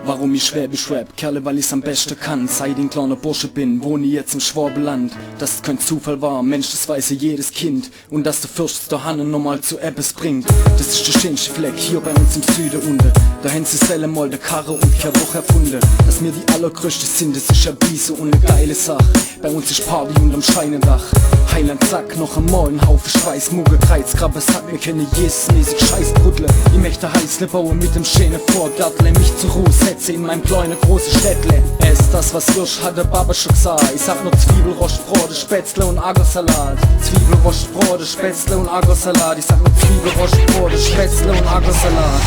Warum ich Schwäbisch rap? Kerle, weil ich's am besten kann. Seit ich ein kleiner Bursche bin, wohne ich jetzt im Schwabenland. Dass es kein Zufall war, Mensch, das weiß ja jedes Kind. Und dass der Fürst der Hanne nochmal zu Ebbes bringt. Das ist der schönste Fleck hier bei uns im Süden unten. Da haben sie selber mal der Karre und kein Woche erfunden. Dass mir die allergrößte sind, das ist ja Biese und ne geile Sache. Bei uns ist Party unterm Scheinendach. Heiland zack, noch einmal ein Haufen Schweiß, Muggel, Reizkrabbe, sagt mir keine Jesus-mäßig Scheißbrudle. Ich möchte Heißle bauen mit dem schönen Vorgärtle, mich zur Ruhe setze in mein kleine große Städtle. Ess das, was wirst, hat der Baba schon gesagt. Ich sag nur Zwiebelrostbrot, Spätzle und Agersalat. Zwiebelrostbrot, Spätzle und Agersalat. Ich sag nur Zwiebelrostbrot, Spätzle und Agersalat.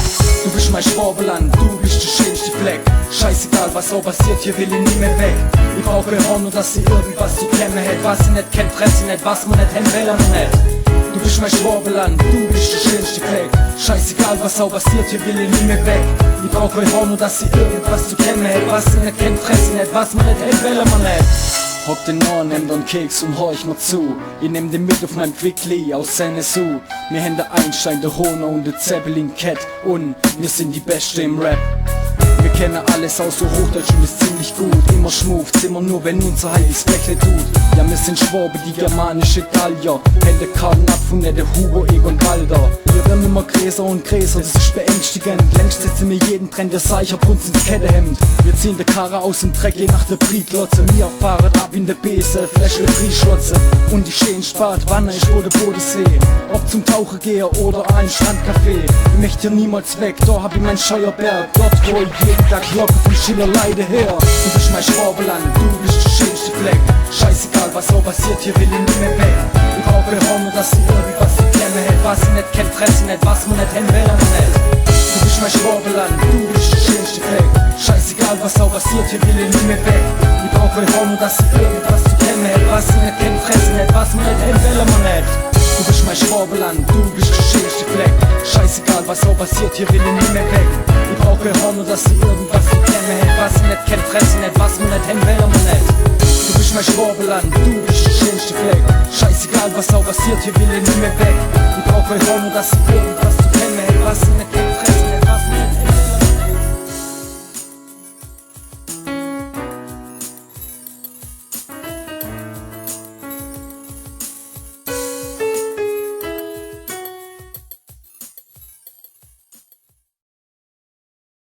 Du bist mein Schwabenland, du bist der schönste Fleck. Scheißegal, was so passiert, hier will ich nie mehr weg. Ich brauche Horn, nur dass sie irgendwas zu kämmen hätt. Was sie nicht kennt, fress sie nicht, was man nicht händ, will er nicht. Du bist mein Schwabenland, du bist der schönste Fleck. Scheißegal, was auch passiert, hier will ich nie mehr weg. Ich brauch euch auch nur, dass sie irgendwas zu kämmen hätt. Was sie nicht kennt, fress sie nicht, was man nicht hält, will er nicht. Hock den Ohren, nimm den Keks und horch mir zu. Ich nehm den mit auf mein Quickly aus Senesu. Wir haben der Einstein, der Hohner und der Zeppelin Cat. Und wir sind die Beste im Rap. Wir kennen alles außer Hochdeutsch und ist ziemlich gut. Immer schmuft, immer nur wenn unser heiliges Fleckle tut. Ja, wir sind Schwabe, die germanische Gallier. Hände Karten ab von der Hugo, Egon Walder. Wir werden immer größer und größer, das ist beängstigend. Längst setzen wir jeden Trend, der Seicherbrunz ins Kettehemd. Wir ziehen die Karre aus dem Dreck, je nach der Britlotze. Wir fahren ab in der Bese, Fläschle Frieschlotze. Und die stehen spart, wann ich wo der Bodensee. Ob zum Tauchen gehe oder ein Strandcafé. Ich möchte hier niemals weg, da hab ich mein Scheuerberg. Dort wo ich jeden Tag Glocke von Schiller Leide her. Du bist mein Schwabenland, du bist der schönste Fleck. Scheißegal, was so passiert, hier will ich nie mehr weg. Ich brauche Horn, dass sie irgendwas zu kämmen hält. Was sie nicht kennt, fress sie nicht, was man nicht händ, will er nicht. Du bist mein Schwabenland, du bist der schönste Fleck. Scheißegal, was so passiert, hier will ich nie mehr weg. Ich brauche Horn, dass sie irgendwas zu kämmen hält. Was sie nicht kennt, fress sie nicht, was man nicht händ, will er nicht. Du bist mein Schwabenland, du bist der schönste Fleck. Scheißegal, was so passiert, hier will ich nie mehr weg. Ich brauche Horn, dass sie irgendwas zu kämmen hält. Was sie nicht kennt, fress sie nicht, was man nicht händ, will er nicht. Du bist mein Schwabenland, du bist der schönste Fleck. Scheißegal, was auch passiert, hier will ich nie mehr weg. Ich brauche Horn, dass sie irgendwas zu kämmen hält. Was sie nicht